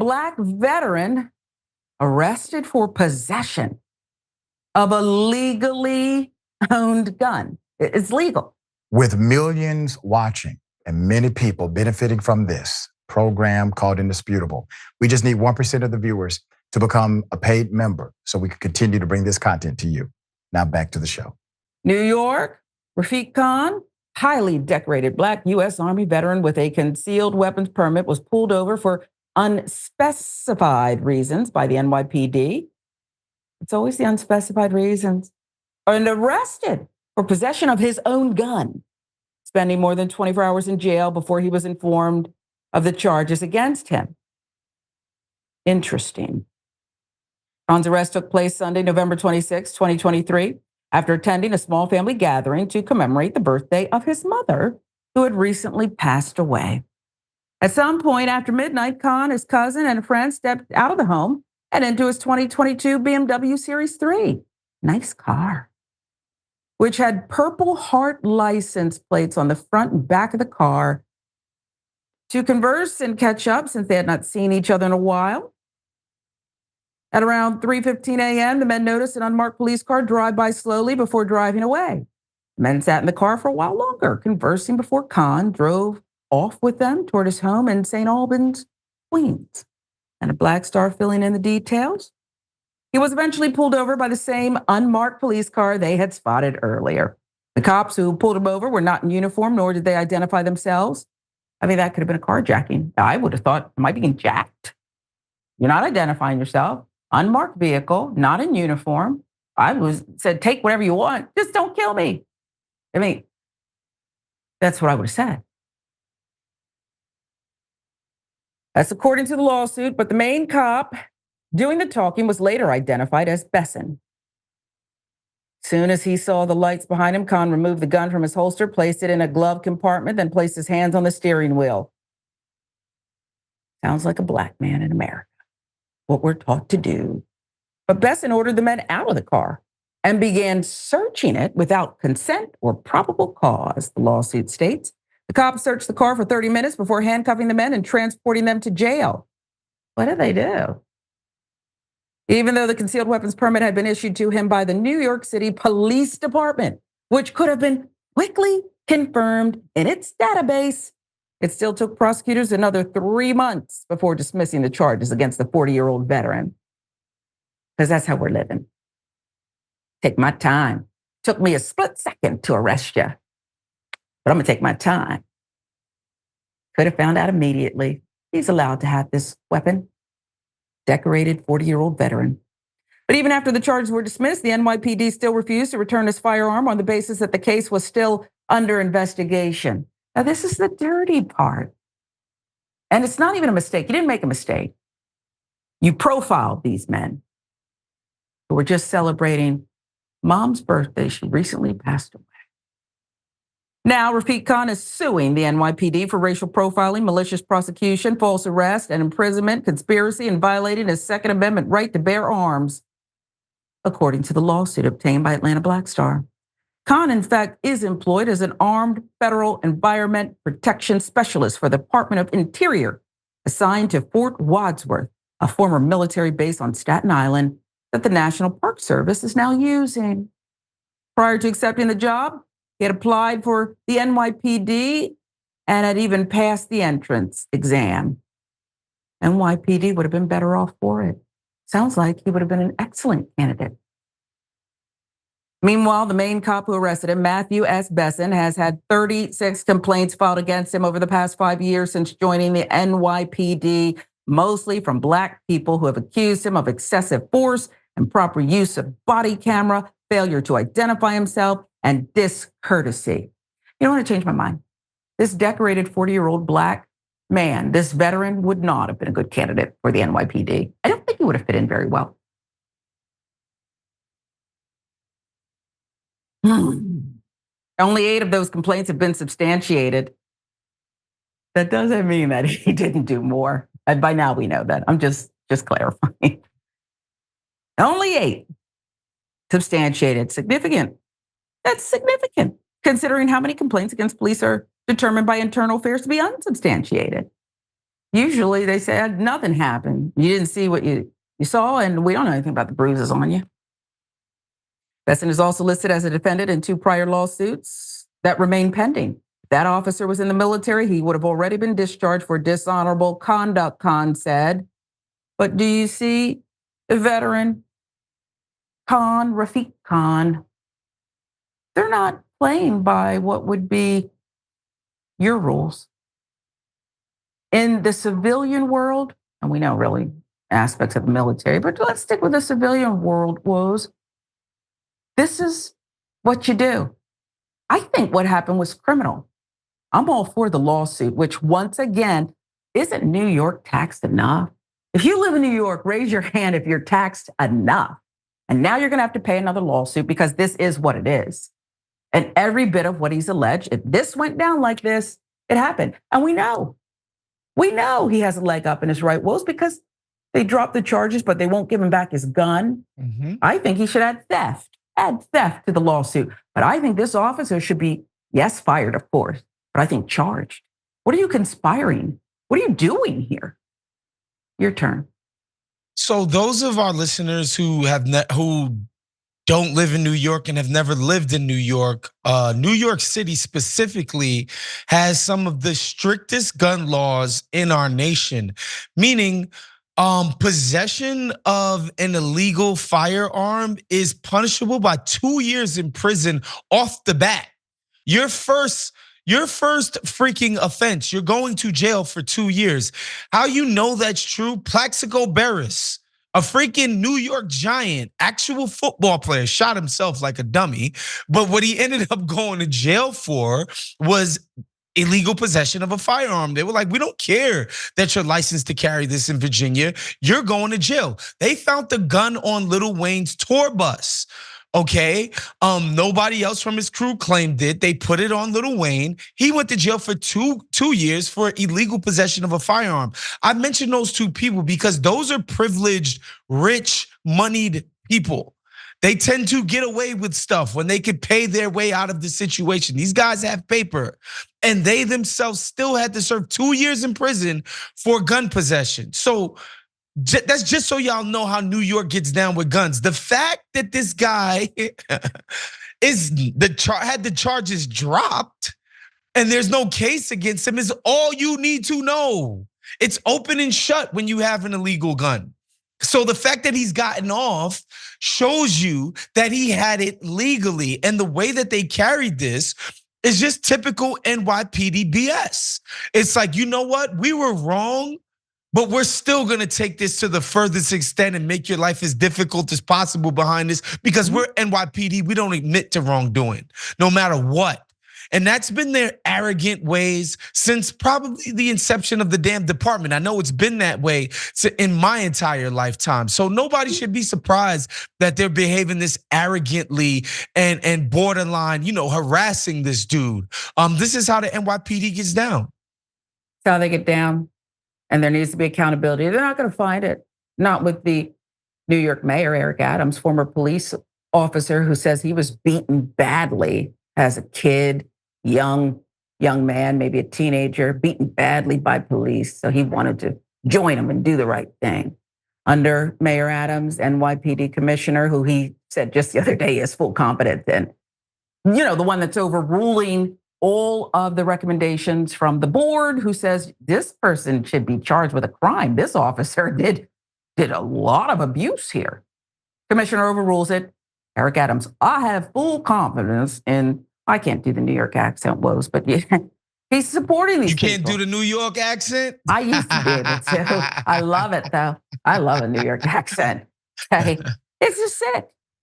Black veteran arrested for possession of a legally owned gun. It's legal. With millions watching and many people benefiting from this program called Indisputable, we just need 1% of the viewers to become a paid member so we can continue to bring this content to you. Now back to the show. New York, Raffique Khan, highly decorated Black U.S. Army veteran with a concealed weapons permit, was pulled over for unspecified reasons by the NYPD. It's always the unspecified reasons. And arrested for possession of his own gun, spending more than 24 hours in jail before he was informed of the charges against him. Interesting. Khan's arrest took place Sunday, November 26, 2023, after attending a small family gathering to commemorate the birthday of his mother, who had recently passed away. At some point after midnight, Khan, his cousin, and a friend stepped out of the home and into his 2022 BMW Series 3. Nice car, which had Purple Heart license plates on the front and back of the car, to converse and catch up since they had not seen each other in a while. At around 3:15 a.m., the men noticed an unmarked police car drive by slowly before driving away. The men sat in the car for a while longer, conversing before Khan drove off with them toward his home in St. Albans, Queens. And a Black Star filling in the details. He was eventually pulled over by the same unmarked police car they had spotted earlier. The cops who pulled him over were not in uniform, nor did they identify themselves. I mean, that could have been a carjacking. I would have thought, am I being jacked? You're not identifying yourself. Unmarked vehicle, not in uniform. Said, take whatever you want. Just don't kill me. I mean, that's what I would have said. That's according to the lawsuit, but the main cop doing the talking was later identified as Besson. Soon as he saw the lights behind him, Khan removed the gun from his holster, placed it in a glove compartment, then placed his hands on the steering wheel. Sounds like a black man in America. What we're taught to do. But Besson ordered the men out of the car and began searching it without consent or probable cause, the lawsuit states. The cops searched the car for 30 minutes before handcuffing the men and transporting them to jail. What did they do? Even though the concealed weapons permit had been issued to him by the New York City Police Department, which could have been quickly confirmed in its database, it still took prosecutors another 3 months before dismissing the charges against the 40-year-old veteran. Because that's how we're living. Take my time. Took me a split second to arrest you, but I'm going to take my time. Could have found out immediately. He's allowed to have this weapon. Decorated 40-year-old veteran. But even after the charges were dismissed, the NYPD still refused to return his firearm on the basis that the case was still under investigation. Now, this is the dirty part. And it's not even a mistake. You didn't make a mistake. You profiled these men who were just celebrating mom's birthday. She recently passed away. Now, Raffique Khan is suing the NYPD for racial profiling, malicious prosecution, false arrest, and imprisonment, conspiracy, and violating his Second Amendment right to bear arms, according to the lawsuit obtained by Atlanta Black Star. Khan, in fact, is employed as an armed federal environment protection specialist for the Department of Interior, assigned to Fort Wadsworth, a former military base on Staten Island that the National Park Service is now using. Prior to accepting the job, he had applied for the NYPD and had even passed the entrance exam. NYPD would have been better off for it. Sounds like he would have been an excellent candidate. Meanwhile, the main cop who arrested him, Matthew S. Besson, has had 36 complaints filed against him over the past 5 years since joining the NYPD, mostly from Black people who have accused him of excessive force, improper use of body camera, failure to identify himself, and discourtesy. You know what? I changed my mind. This decorated 40-year-old Black man, this veteran, would not have been a good candidate for the NYPD. I don't think he would have fit in very well. Only 8 of those complaints have been substantiated. That doesn't mean that he didn't do more. And by now we know that. I'm just clarifying. Only 8 substantiated. Significant. That's significant, considering how many complaints against police are determined by internal affairs to be unsubstantiated. Usually they said nothing happened. You didn't see what you saw, and we don't know anything about the bruises on you. Besson is also listed as a defendant in 2 prior lawsuits that remain pending. If that officer was in the military, he would have already been discharged for dishonorable conduct, Khan said. But do you see the veteran Khan, Raffique Khan? They're not playing by what would be your rules. In the civilian world, and we know really aspects of the military, but let's stick with the civilian world, Woes. This is what you do. I think what happened was criminal. I'm all for the lawsuit, which once again, isn't New York taxed enough? If you live in New York, raise your hand if you're taxed enough. And now you're going to have to pay another lawsuit because this is what it is. And every bit of what he's alleged, if this went down like this, it happened. And we know he has a leg up in his right, Woes, because they dropped the charges, but they won't give him back his gun. Mm-hmm. I think he should add theft to the lawsuit. But I think this officer should be, yes, fired, of course, but I think charged. What are you conspiring? What are you doing here? Your turn. So those of our listeners who who don't live in New York and have never lived in New York City specifically has some of the strictest gun laws in our nation, meaning possession of an illegal firearm is punishable by 2 years in prison off the bat. Your first freaking offense, you're going to jail for 2 years. How you know that's true? Plaxico Burress, a freaking New York Giant, actual football player, shot himself like a dummy. But what he ended up going to jail for was illegal possession of a firearm. They were like, we don't care that you're licensed to carry this in Virginia. You're going to jail. They found the gun on Lil Wayne's tour bus. Okay, nobody else from his crew claimed it. They put it on Lil Wayne. He went to jail for two years for illegal possession of a firearm. I mentioned those 2 people because those are privileged, rich, moneyed people. They tend to get away with stuff when they could pay their way out of the situation. These guys have paper, and they themselves still had to serve 2 years in prison for gun possession. So that's just so y'all know how New York gets down with guns. The fact that this guy had the charges dropped and there's no case against him is all you need to know. It's open and shut when you have an illegal gun. So the fact that he's gotten off shows you that he had it legally, and the way that they carried this is just typical NYPD BS. It's like, you know what? We were wrong, but we're still gonna take this to the furthest extent and make your life as difficult as possible behind this because we're NYPD. We don't admit to wrongdoing, no matter what. And that's been their arrogant ways since probably the inception of the damn department. I know it's been that way in my entire lifetime. So nobody should be surprised that they're behaving this arrogantly and borderline, harassing this dude. This is how the NYPD gets down. That's how they get down. And there needs to be accountability. They're not going to find it. Not with the New York mayor, Eric Adams, former police officer who says he was beaten badly as a kid, young man, maybe a teenager, beaten badly by police. So he wanted to join them and do the right thing. Under Mayor Adams, NYPD commissioner, who he said just the other day he has full confidence in, the one that's overruling all of the recommendations from the board, who says this person should be charged with a crime. This officer did a lot of abuse here. Commissioner overrules it. Eric Adams, I have full confidence in, I can't do the New York accent, Woes, but yeah, he's supporting these people. You can't do the New York accent? I used to be able to. I love it though. I love a New York accent. Okay. It's just sick.